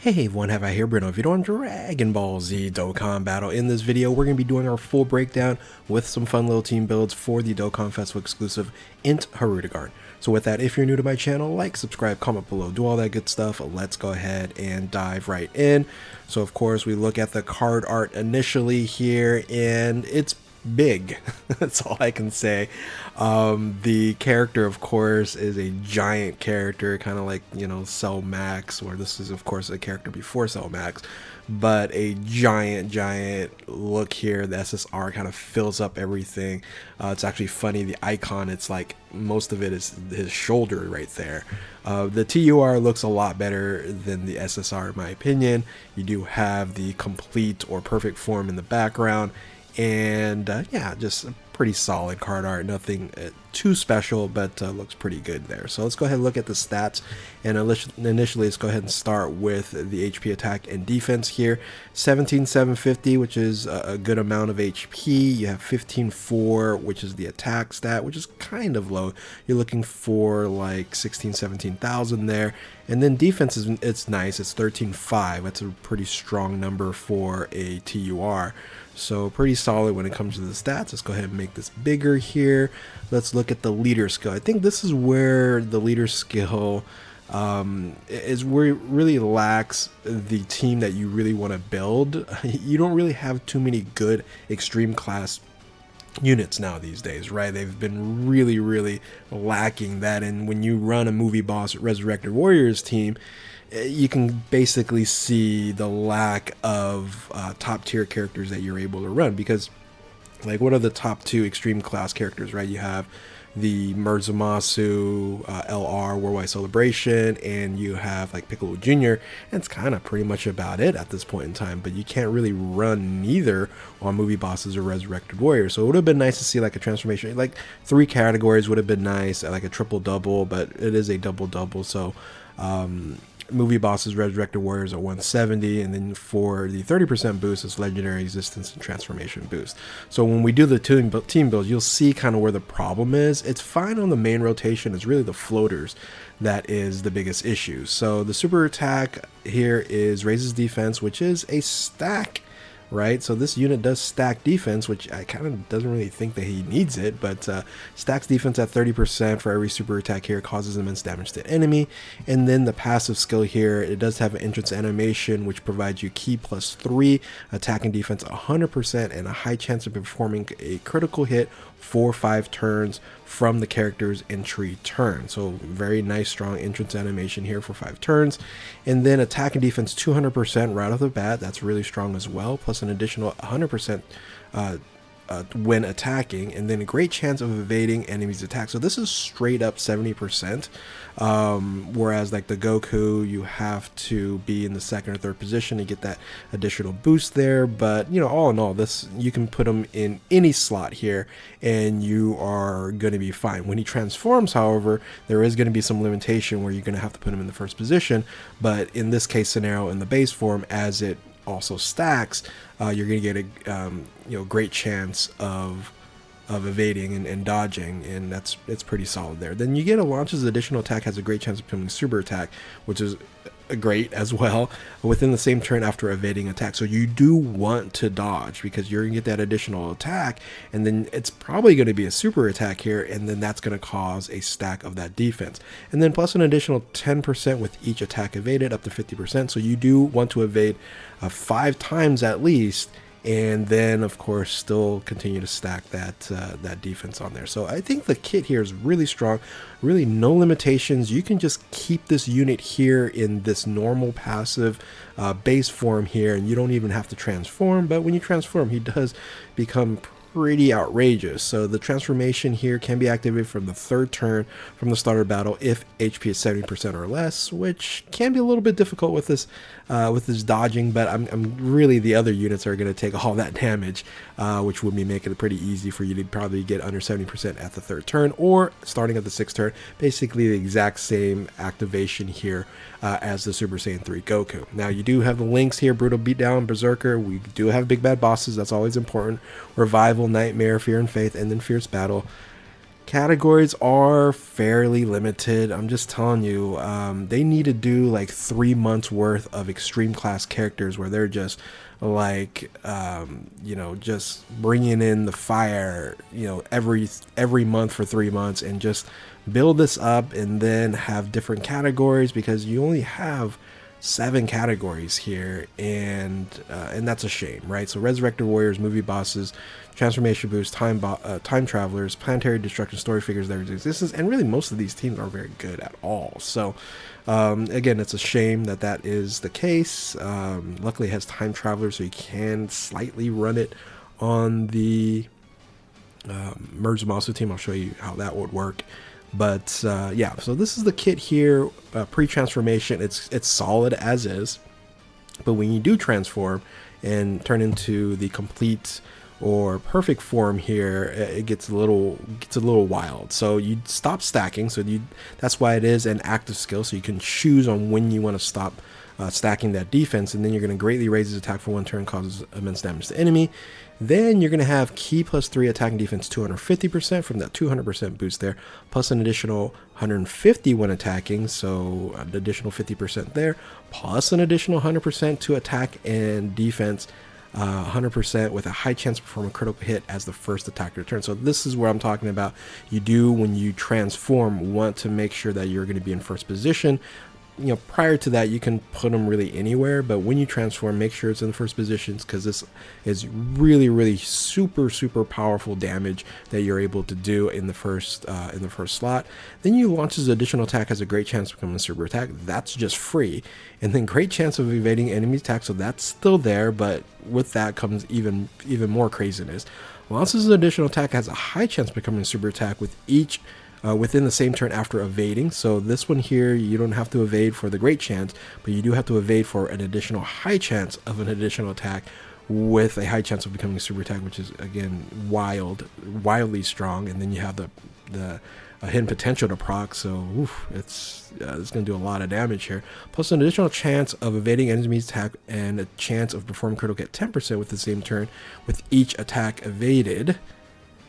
Hey everyone, have I here Bruno video on Dragon Ball Z Dokkan Battle. In this video, we're going to be doing our full breakdown with some fun little team builds for the Dokkan Festival exclusive Int HIRUDEGARN. So with that, if you're new to my channel, like, subscribe, comment below, do all that good stuff. Let's go ahead and dive right in. So of course, we look at the card art initially here, and it's big. That's all I can say. The character, of course, is a giant character, kind of like, you know, Cell Max, or this is, of course, a character before Cell Max, but a giant look here. The SSR kind of fills up everything. It's actually funny, the icon, it's like most of it is his shoulder right there. The TUR looks a lot better than the SSR in my opinion. You do have the complete or perfect form in the background, and yeah, just a pretty solid card art. Nothing too special, but looks pretty good there. So let's go ahead and look at the stats, and initially let's go ahead and start with the HP attack and defense here. 17,750, which is a good amount of HP. You have 15,400, which is the attack stat, which is kind of low. You're looking for like 16,000, 17,000 there. And then defense it's nice, it's 13,500. That's a pretty strong number for a TUR. So pretty solid when it comes to the stats. Let's go ahead and make this bigger here. Let's look at the leader skill. I think this is where the leader skill is where it really lacks the team that you really want to build. You don't really have too many good extreme class units now these days, right? They've been really lacking that, and when you run a movie boss Resurrected Warriors team, you can basically see the lack of top tier characters that you're able to run, because like, what are the top two extreme class characters, right? You have the Murzumasu LR Worldwide Celebration, and you have like Piccolo Jr., and it's kind of pretty much about it at this point in time. But you can't really run neither on movie bosses or Resurrected Warriors. So it would have been nice to see like a transformation, like 3 categories would have been nice, like a triple double, but it is a double double. So movie bosses Resurrected Warriors are 170, and then for the 30% boost it's legendary existence and transformation boost. So when we do the team build, you'll see kind of where the problem is. It's fine on the main rotation, it's really the floaters that is the biggest issue. So the super attack here is raises defense, which is a stack, right? So this unit does stack defense, which I kind of doesn't really think that he needs it, but stacks defense at 30% for every super attack here, causes immense damage to enemy. And then the passive skill here, it does have an entrance animation, which provides you ki +3, attack and defense 100%, and a high chance of performing a critical hit for 5 turns from the character's entry turn. So very nice strong entrance animation here for 5 turns. And then attack and defense 200% right off the bat, that's really strong as well, plus an additional 100% when attacking, and then a great chance of evading enemies' attacks. So this is straight up 70%, whereas like the Goku, you have to be in the 2nd or 3rd position to get that additional boost there. But you know, all in all, this, you can put him in any slot here and you are going to be fine. When he transforms, however, there is going to be some limitation where you're going to have to put him in the 1st position, but in this case scenario, in the base form, as it also stacks, you're going to get a you know, great chance of evading and dodging, and it's pretty solid there. Then you get a launches additional attack, has a great chance of becoming super attack, which is great as well, within the same turn after evading attack. So you do want to dodge, because you're gonna get that additional attack, and then it's probably going to be a super attack here, and then that's going to cause a stack of that defense, and then plus an additional 10% with each attack evaded, up to 50%. So you do want to evade 5 times at least, and then of course still continue to stack that defense on there. So I think the kit here is really strong, really no limitations. You can just keep this unit here in this normal passive base form here, and you don't even have to transform. But when you transform, he does become pretty outrageous. So the transformation here can be activated from the 3rd turn from the starter battle if HP is 70% or less, which can be a little bit difficult with this dodging, but I'm really, the other units are going to take all that damage, which would be making it pretty easy for you to probably get under 70% at the 3rd turn, or starting at the 6th turn. Basically the exact same activation here as the Super Saiyan 3 Goku. Now you do have the links here: Brutal Beatdown, Berserker. We do have big bad bosses, that's always important. Revival, Nightmare, Fear and Faith, and then Fierce Battle. Categories are fairly limited. I'm just telling you, they need to do like 3 months worth of extreme class characters where they're just like, you know, just bringing in the fire, you know, every month for 3 months, and just build this up and then have different categories, because you only have 7 categories here, and that's a shame, right? So resurrected warriors, movie bosses, transformation boosts, time travelers, planetary destruction, story figures, their existence, and really most of these teams aren't very good at all. So again, it's a shame that that is the case. Luckily it has time travelers, so you can slightly run it on the merge monster team. I'll show you how that would work. But yeah, so this is the kit here, pre-transformation. It's solid as is, but when you do transform and turn into the complete or perfect form here, it gets a little wild. So you stop stacking. So that's why it is an active skill. So you can choose on when you want to stop stacking that defense, and then you're going to greatly raise his attack for 1 turn, causes immense damage to the enemy. Then you're going to have key +3 attack and defense 250% from that 200% boost there, plus an additional 150 when attacking, so an additional 50% there, plus an additional 100% to attack and defense, 100% with a high chance to perform a critical hit as the first attack return. So this is where I'm talking about. You do, when you transform, want to make sure that you're going to be in first position. You know, prior to that, you can put them really anywhere, but when you transform, make sure it's in the first positions, because this is really super powerful damage that you're able to do in the first slot. Then you launch his additional attack, has a great chance to become a super attack. That's just free, and then great chance of evading enemy attack. So that's still there, but with that comes even more craziness. Launches an additional attack, has a high chance of becoming a super attack with each within the same turn after evading. So this one here, you don't have to evade for the great chance, but you do have to evade for an additional high chance of an additional attack with a high chance of becoming a super attack, which is again wildly strong. And then you have the hidden potential to proc, so it's going to do a lot of damage here. Plus an additional chance of evading enemy's attack and a chance of performing critical hit 10% with the same turn with each attack evaded.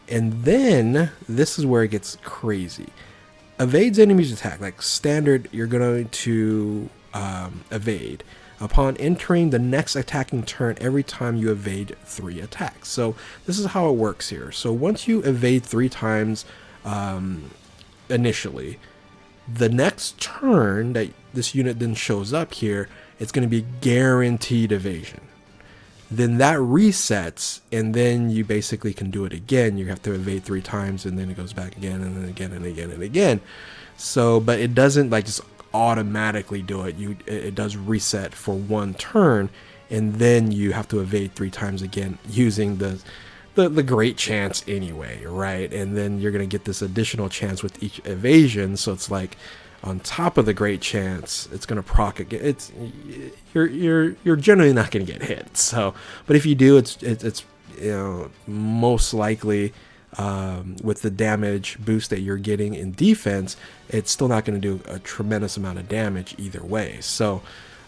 And then this is where it gets crazy. Evades enemy's attack. Like standard, you're going to evade upon entering the next attacking turn every time you evade 3 attacks. So this is how it works here. So once you evade 3 times initially, the next turn that this unit then shows up here, it's going to be guaranteed evasion. Then that resets, and then you basically can do it again. You have to evade 3 times, and then it goes back again, and then again, and again, and again. So, but it doesn't like just automatically do it. It does reset for 1 turn, and then you have to evade 3 times again using the great chance anyway, right? And then you're gonna get this additional chance with each evasion. So it's like, on top of the great chance, it's going to proc again. You're generally not going to get hit. So, but if you do, it's you know, most likely with the damage boost that you're getting in defense, it's still not going to do a tremendous amount of damage either way. So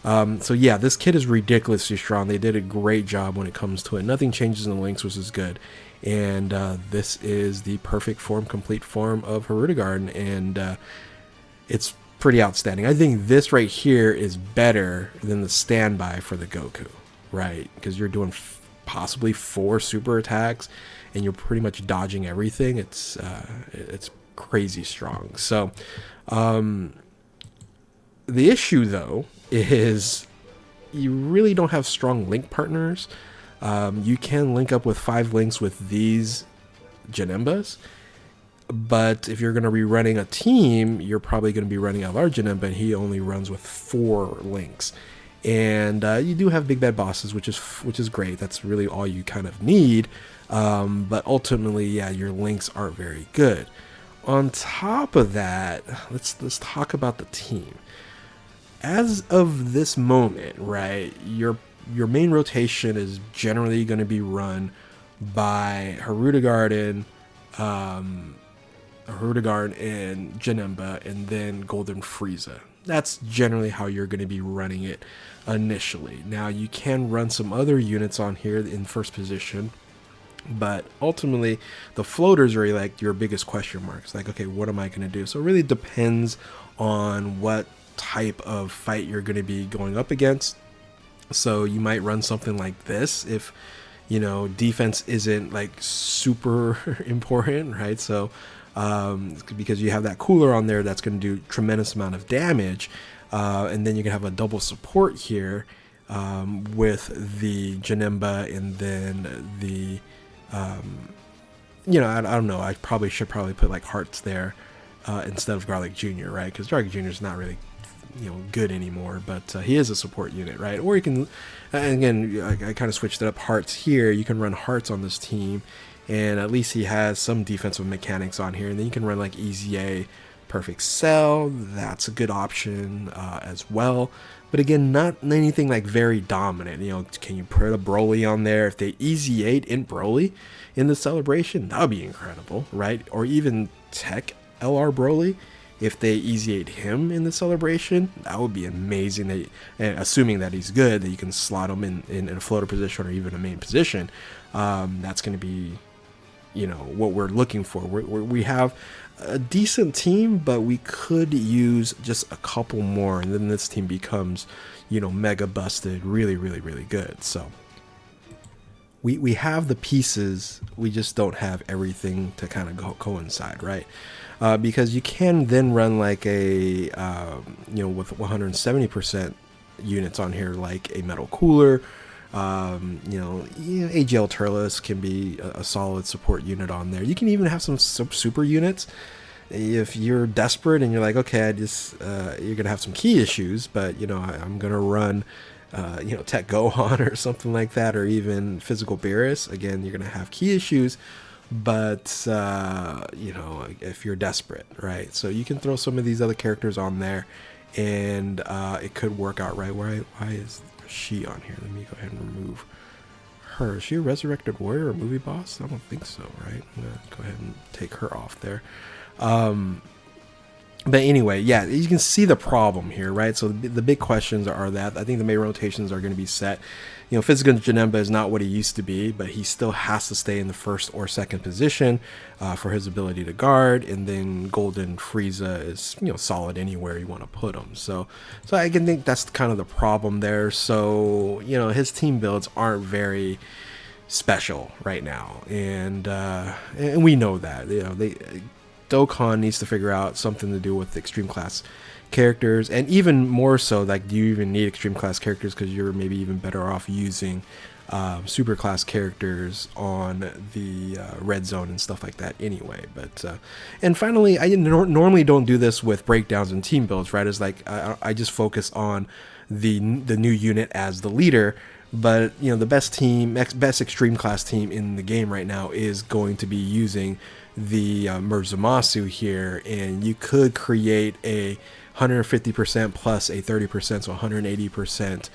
yeah, this kit is ridiculously strong. They did a great job when it comes to it. Nothing changes in the links, which is good. And this is the perfect form, complete form of HIRUDEGARN, and it's pretty outstanding. I think this right here is better than the standby for the Goku, right? Because you're doing possibly 4 super attacks, and you're pretty much dodging everything. It's crazy strong. So the issue though is you really don't have strong link partners. You can link up with 5 links with these Janembas, but if you're going to be running a team, you're probably going to be running a large Janemba, and he only runs with 4 links. And you do have big bad bosses, which is great. That's really all you kind of need. But ultimately, yeah, your links aren't very good. On top of that, let's talk about the team. As of this moment, right, your main rotation is generally going to be run by HIRUDEGARN and Janemba, and then Golden Frieza. That's generally how you're going to be running it initially. Now you can run some other units on here in first position, But ultimately, the floaters are like your biggest question marks. Like, okay, what am I going to do? So it really depends on what type of fight you're going to be going up against. So you might run something like this if, you know, defense isn't like super important, right? So because you have that cooler on there that's going to do tremendous amount of damage, and then you can have a double support here with the Janemba, and then the you know, I don't know, I should probably put like Hearts there instead of Garlic Jr., right? Because Garlic Jr. is not really, you know, good anymore, but he is a support unit, right? Or you can, and again, I kind of switched it up, Hearts here. You can run Hearts on this team, and at least he has some defensive mechanics on here. And then you can run like Easy A, Perfect Cell. That's a good option as well. But again, not anything like very dominant. You know, can you put a Broly on there? If they Easy 8 in Broly in the celebration, that would be incredible, right? Or even Tech LR Broly, if they Easy 8 him in the celebration, that would be amazing. That, and assuming that he's good, that you can slot him in a floater position or even a main position. That's going to be, you know, what we're looking for. We have a decent team, but we could use just a couple more, and then this team becomes, you know, mega busted, really, really, really good. So we have the pieces, we just don't have everything to kind of coincide, right? Because you can then run like a, you know, with 170% units on here, like a metal cooler. You know, AGL Turles can be a solid support unit on there. You can even have some super units if you're desperate and you're like, okay, you're gonna have some key issues, but you know, I'm gonna run you know, Tech Gohan or something like that, or even Physical Beerus. Again, you're gonna have key issues, but you know, if you're desperate, right? So you can throw some of these other characters on there, and it could work out, right? Why is she on here? Let me go ahead and remove her. Is she a resurrected warrior or movie boss? I don't think so, right? I'm gonna go ahead and take her off there. But anyway, yeah, you can see the problem here, right? So the big questions are that I think the main rotations are going to be set. You know, Physical Janemba is not what he used to be, but he still has to stay in the first or second position for his ability to guard. And then Golden Frieza is, you know, solid anywhere you want to put him. So I can think that's kind of the problem there. So, you know, his team builds aren't very special right now, and we know that. You know, Dokkan needs to figure out something to do with extreme class characters, and even more so, like, do you even need extreme class characters? Because you're maybe even better off using super class characters on the red zone and stuff like that anyway. But and finally, I normally don't do this with breakdowns and team builds, right? It's like I just focus on the new unit as the leader. But you know, the best extreme class team in the game right now is going to be using the Murzumasu here, and you could create a 150% plus a 30%, so 180%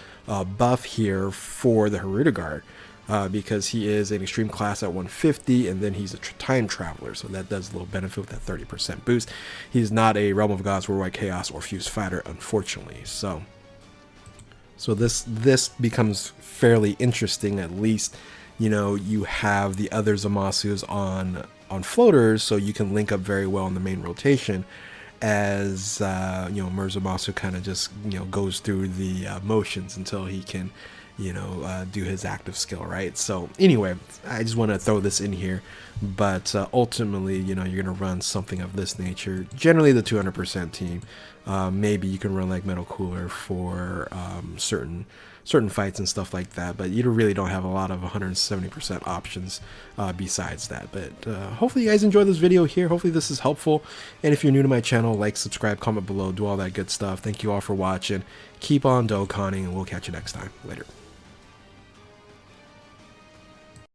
buff here for the HIRUDEGARN, because he is an extreme class at 150, and then he's a time traveler, so that does a little benefit with that 30% boost. He's not a Realm of Gods, Worldwide Chaos, or Fused Fighter, unfortunately. So this becomes fairly interesting. At least, you know, you have the other Zamasus on floaters, so you can link up very well in the main rotation, as you know, Murzumasu kind of just, you know, goes through the motions until he can, you know, do his active skill, right? So anyway, I just want to throw this in here, but ultimately, you know, you're going to run something of this nature, generally the 200% team. Maybe you can run like Metal Cooler for certain fights and stuff like that, but you really don't have a lot of 170% options besides that. But hopefully you guys enjoyed this video here. Hopefully this is helpful, and if you're new to my channel, like, subscribe, comment below, do all that good stuff. Thank you all for watching. Keep on Dokkaning, and we'll catch you next time. Later.